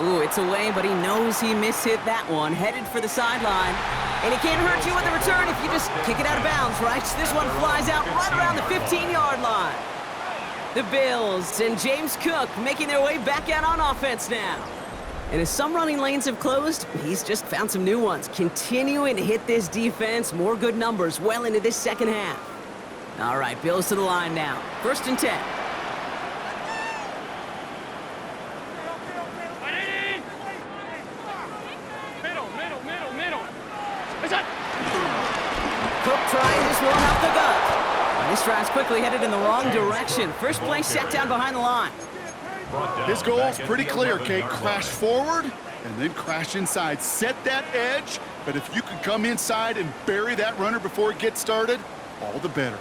Ooh, it's away, but he knows he mishit that one. Headed for the sideline. And it can't hurt you with the return if you just kick it out of bounds, right? This one flies out right around the 15-yard line. The Bills and James Cook making their way back out on offense now. And as some running lanes have closed, he's just found some new ones. Continuing to hit this defense, more good numbers well into this second half. All right, Bills to the line now. 1st and 10. Cook trying this one up the gut. And this drive's quickly headed in the wrong direction. First play set down behind the line. His goal's pretty clear, Kate. Crash forward and then crash inside. Set that edge, but if you can come inside and bury that runner before it gets started, all the better.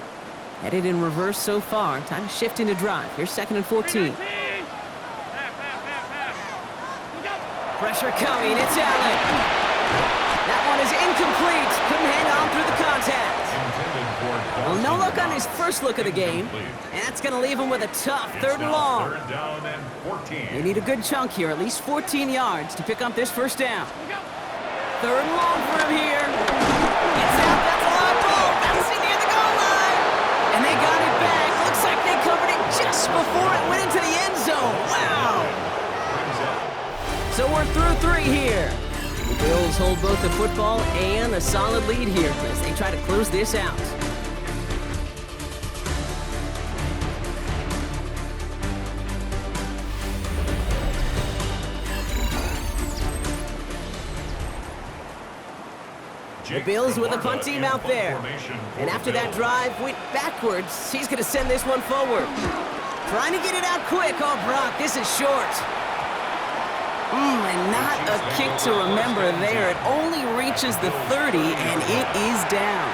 Headed in reverse so far. Time to shift into drive. Here's 2nd and 14. Pressure coming. It's Allen. That one is incomplete. Couldn't hang on through the contact. Well, no luck on his first look of the game. And that's going to leave him with a tough 3rd and long. They need a good chunk here, at least 14 yards to pick up this 1st down. 3rd and long for him here. It's out. That's a long ball. Bouncing near the goal line. And they got it back. Looks like they covered it just before it went into the end zone. Wow. So we're through 3 here. The Bills hold both the football and a solid lead here as they try to close this out. The Bills with a punt team out there. And after that drive went backwards, he's going to send this one forward. Trying to get it out quick. Oh, Brock, this is short. And not a kick to remember there. It only reaches the 30, and it is down.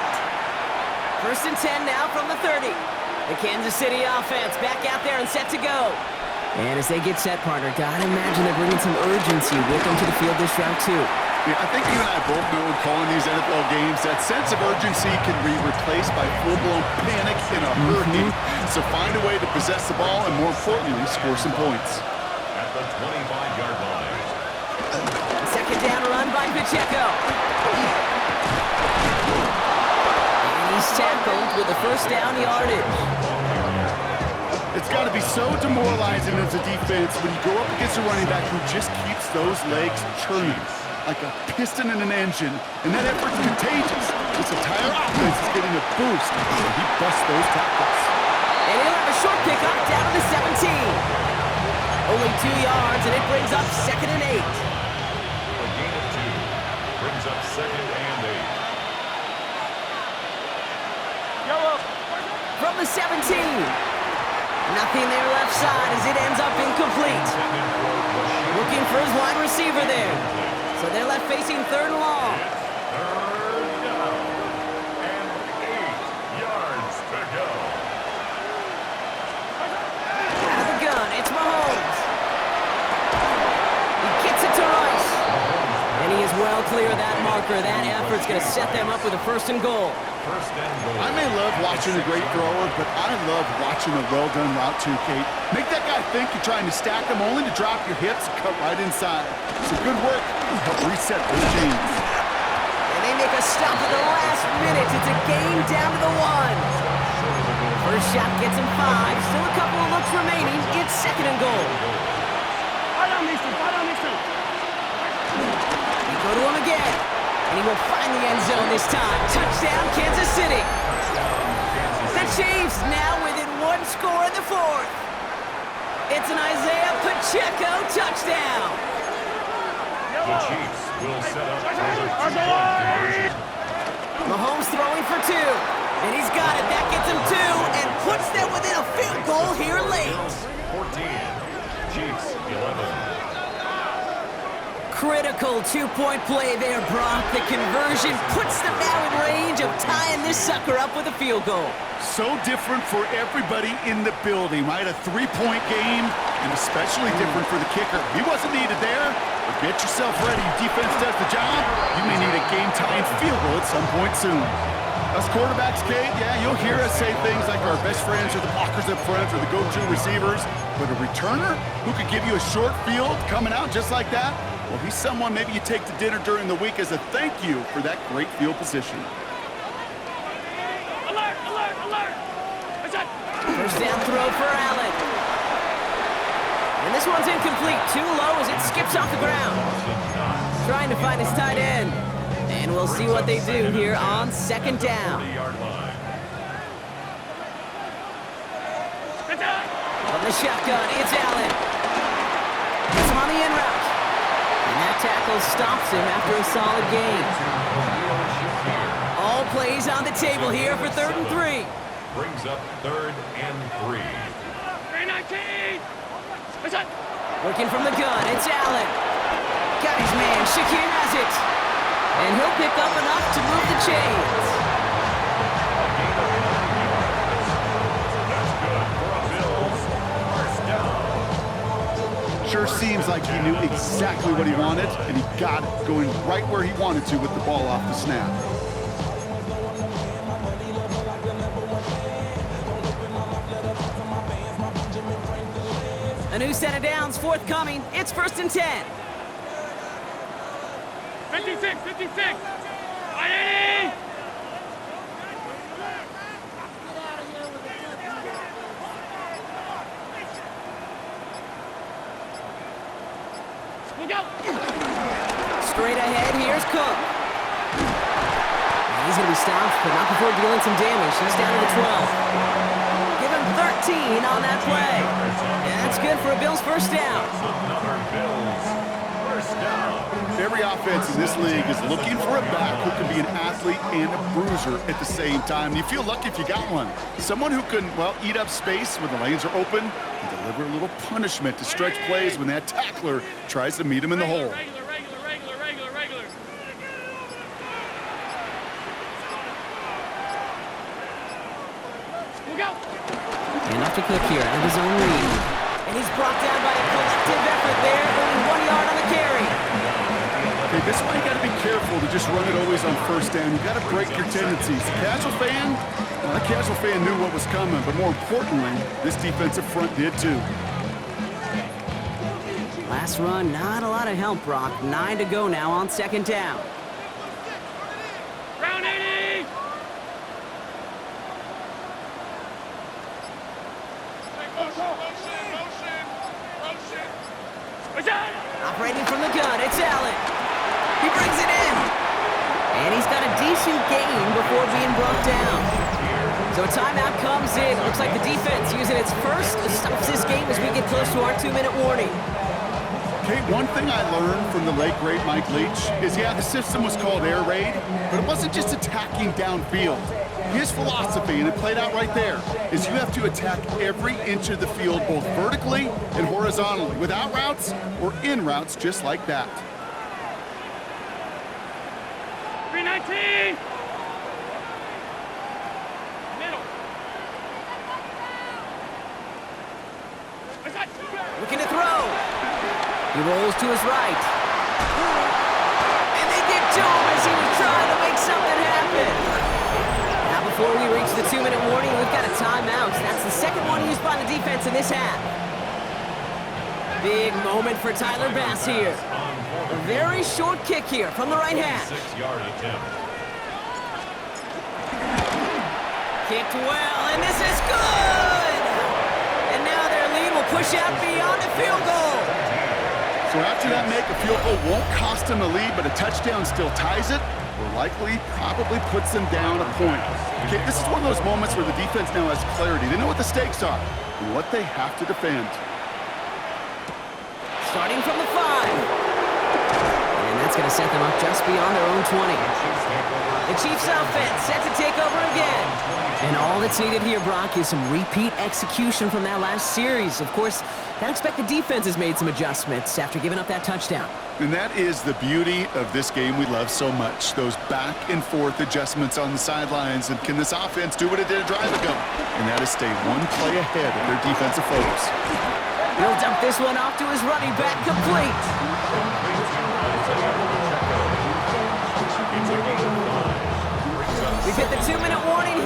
1st and 10 now from the 30. The Kansas City offense back out there and set to go. And as they get set, partner, gotta imagine they're bringing some urgency with them to the field this round, too. Yeah, I think you and I both know in calling these NFL games that sense of urgency can be replaced by full-blown panic in a hurricane. So find a way to possess the ball and, more importantly, score some points. At the 25-yard line. 2nd down run by Pacheco. And he's tackled with the 1st down yardage. It's got to be so demoralizing as a defense when you go up against a running back who just keeps those legs churning like a piston in an engine, and that effort's contagious. This entire offense is getting a boost, and he busts those tackles. And he'll have a short pickup down to the 17. Only 2 yards, and it brings up 2nd and 8. A gain of 2 brings up 2nd and 8. From the 17. Nothing there left side as it ends up incomplete. Looking for his wide receiver there. So they're left facing 3rd and long. 3rd down and 8 yards to go. Out of the gun, it's Mahomes. He gets it to Rice. And he is well clear of that marker. That effort's going to set them up with a 1st and goal. I may love watching a great thrower, but I love watching a well-done route too, Kate. Make that guy think you're trying to stack him only to drop your hips and cut right inside. So good work. Help reset those chains. And they make a stop at the last minute. It's a game down to the 1. First shot gets him 5. Still a couple of looks remaining. It's 2nd and goal. They go to him again. And he will find the end zone this time. Touchdown, Kansas City. The Chiefs now within 1 score in the 4th. It's an Isaiah Pacheco touchdown. The Chiefs will set up for the 2-point conversion. Mahomes throwing for 2. And he's got it. That gets him 2 and puts them within a field goal here late. 14. Chiefs 11. Critical 2-point play there, Brock. The conversion puts them now in range of tying this sucker up with a field goal. So different for everybody in the building, right? A 3-point game, and especially different for the kicker. He wasn't needed there, but get yourself ready. Defense does the job. You may need a game-tying field goal at some point soon. Us quarterbacks, Kate, yeah, you'll hear us say things like our best friends are the blockers up front or the go-to receivers, but a returner who could give you a short field coming out just like that, well, he's someone maybe you take to dinner during the week as a thank you for that great field position. Alert, alert, alert! First down throw for Allen. And this one's incomplete. Too low as it skips off the ground. Trying to find his tight end. And we'll see what they do here on second down. From the shotgun, it's Allen. Gets him on the in route. And that tackle stops him after a solid gain. All plays on the table here for 3rd and 3. Brings up 3rd and 3. 319! Working from the gun, it's Allen. Got his man, Shakir has it. And he'll pick up enough to move the chains. That's good for a Bills first down. Sure seems like he knew exactly what he wanted, and he got it going right where he wanted to with the ball off the snap. A new set of downs forthcoming. It's 1st and 10. 56, 56! 180! Straight ahead, here's Cook. And he's going to be stopped, but not before dealing some damage. He's down to the 12. Give him 13 on that play. And that's good for a Bills first down. Another Bills first down. Every offense in this league is looking for a back who can be an athlete and a bruiser at the same time. You feel lucky if you got one. Someone who can, well, eat up space when the lanes are open and deliver a little punishment to stretch plays when that tackler tries to meet him in the hole. Regular. And off to Cook here, out of his own lead. And he's brought down by a collective effort there, only 1 yard on the carry. Okay, this is why you got to be careful to just run it always on first down. You got to break your tendencies. The casual fan, well, that casual fan knew what was coming, but more importantly, this defensive front did too. Last run, not a lot of help, Brock. 9 to go now on second down. Round 80! Operating from the gun, it's Allen. He brings it in. And he's got a decent gain before being brought down. So a timeout comes in. Looks like the defense using its first stops this game as we get close to our 2-minute warning. Okay, one thing I learned from the late, great Mike Leach is, yeah, the system was called air raid, but it wasn't just attacking downfield. His philosophy, and it played out right there, is you have to attack every inch of the field, both vertically and horizontally, without routes or in routes just like that. 319! Looking to throw. He rolls to his right. And they get to him as he was trying to make something happen. Now before we reach the 2-minute warning, we've got a timeout. That's the second one used by the defense in this half. Big moment for Tyler Bass here. A very short kick here from the right hash. 6-yard attempt. Kicked well, and this is good! And now their lead will push out beyond the field goal. So after that make, a field goal won't cost them a lead, but a touchdown still ties it, or likely probably puts them down a point. Okay, this is one of those moments where the defense now has clarity. They know what the stakes are and what they have to defend. Starting from the 5. And that's going to set them up just beyond their own 20. The Chiefs offense set to take over again. And all that's needed here, Brock, is some repeat execution from that last series. Of course, I expect the defense has made some adjustments after giving up that touchdown. And that is the beauty of this game we love so much, those back and forth adjustments on the sidelines. And can this offense do what it did a drive ago? And that is stay one play ahead of their defensive foes. He'll dump this one off to his running back, complete. We've hit the 2-minute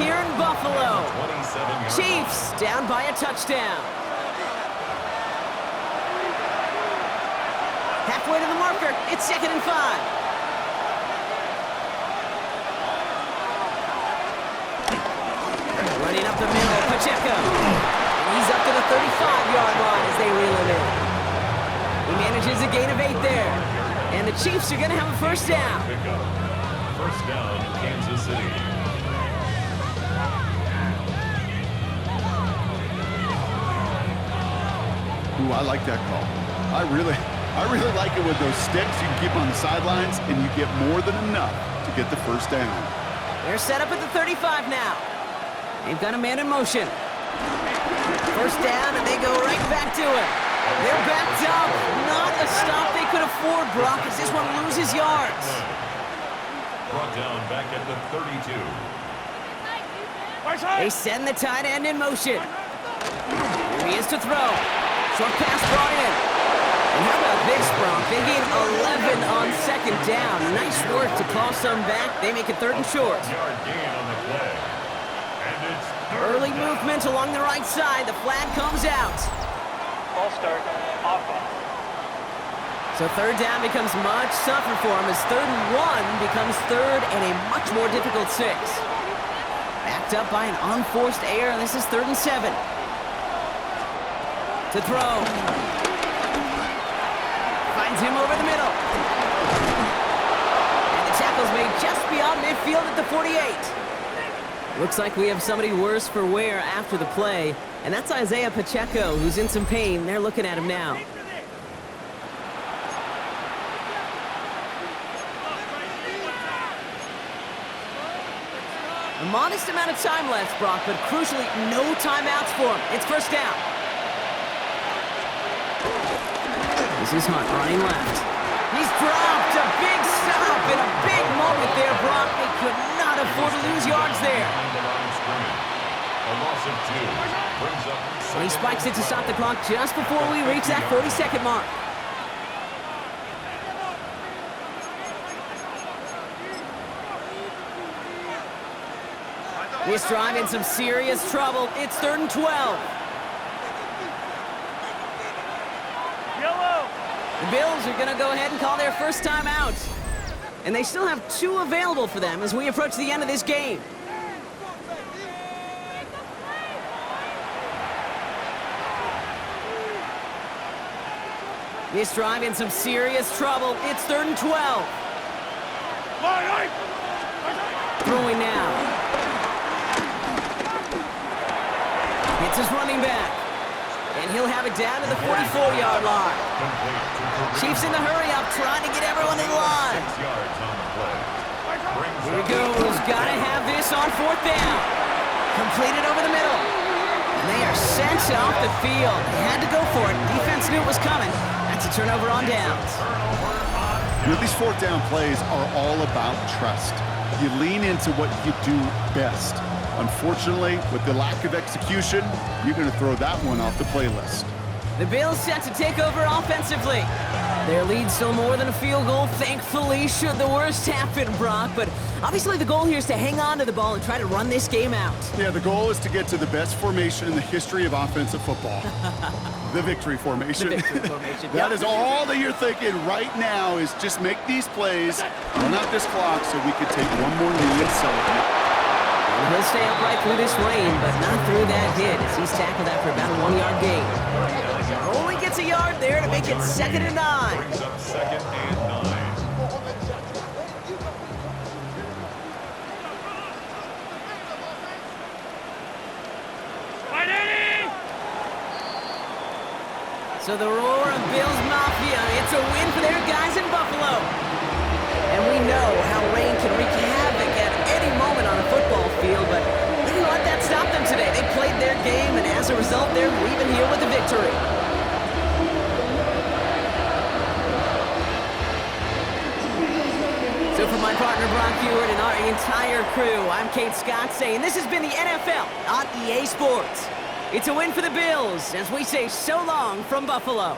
here in Buffalo. 27-yard Chiefs down by a touchdown. Halfway to the marker, it's 2nd and 5. Running up the middle, Pacheco. And he's up to the 35-yard line as they reel him in. He manages a gain of 8 there. And the Chiefs are going to have a first down. pickup. First down, Kansas City. Ooh, I like that call. I really like it with those sticks. You can keep on the sidelines, and you get more than enough to get the first down. They're set up at the 35 now. They've got a man in motion. First down, and they go right back to it. They're backed up. Not a stop they could afford, Brock, as this one loses yards. Brought down back at the 32. They send the tight end in motion. Here he is to throw. Short pass brought in. And how about this, Brock? They gain 11 on 2nd down. Nice work to toss them back. They make it 3rd and short. Yard gain on the play. And it's Early movement along the right side. The flag comes out. Ball start, offense. So 3rd down becomes much tougher for him as 3rd and 1 becomes 3rd and a much more difficult 6. Backed up by an unforced error. This is 3rd and 7. To throw. Finds him over the middle. And the tackle's made just beyond midfield at the 48. Looks like we have somebody worse for wear after the play, and that's Isaiah Pacheco, who's in some pain. They're looking at him now. A modest amount of time left, Brock, but crucially, no timeouts for him. It's first down. This is Hunt running left. He's dropped a big stop and a big moment there, Brock. They could not afford to lose yards there. a loss of 2. Brings up And he spikes it to stop the clock just before we reach that 40-second mark. This drive in some serious trouble. It's 3rd and 12. Yellow. The Bills are going to go ahead and call their first time out. And they still have 2 available for them as we approach the end of this game. This drive in some serious trouble. It's 3rd and 12. Throwing now. It's his running back. And he'll have it down to the 44-yard line. Chiefs in the hurry-up, trying to get everyone in line. 6 yards on the play. Here he goes. Got to have this on 4th down. Completed over the middle. And they are sent off the field. They had to go for it. Defense knew it was coming. That's a turnover on downs. You know, these 4th down plays are all about trust. You lean into what you do best. Unfortunately, with the lack of execution, you're going to throw that one off the playlist. The Bills set to take over offensively. Their lead still more than a field goal, thankfully, should the worst happen, Brock. But obviously the goal here is to hang on to the ball and try to run this game out. Yeah, the goal is to get to the best formation in the history of offensive football. The victory formation. The victory formation. That is all that you're thinking right now is just make these plays, run out this clock so we can take one more knee and celebrate. And he'll stay upright through this rain, but not through that hit as he's tackled after about a 1-yard gain. Only gets a yard there to make it 2nd and 9. Brings up 2nd and 9. So the roar of Bills Mafia, it's a win for their guys in Buffalo. And we know how rain can wreak havoc at any moment on a football field, but they didn't let that stop them today. They played their game, and as a result, they're leaving here with a victory. So for my partner, Brock Hewitt, and our entire crew, I'm Kate Scott saying this has been the NFL on EA Sports. It's a win for the Bills as we say so long from Buffalo.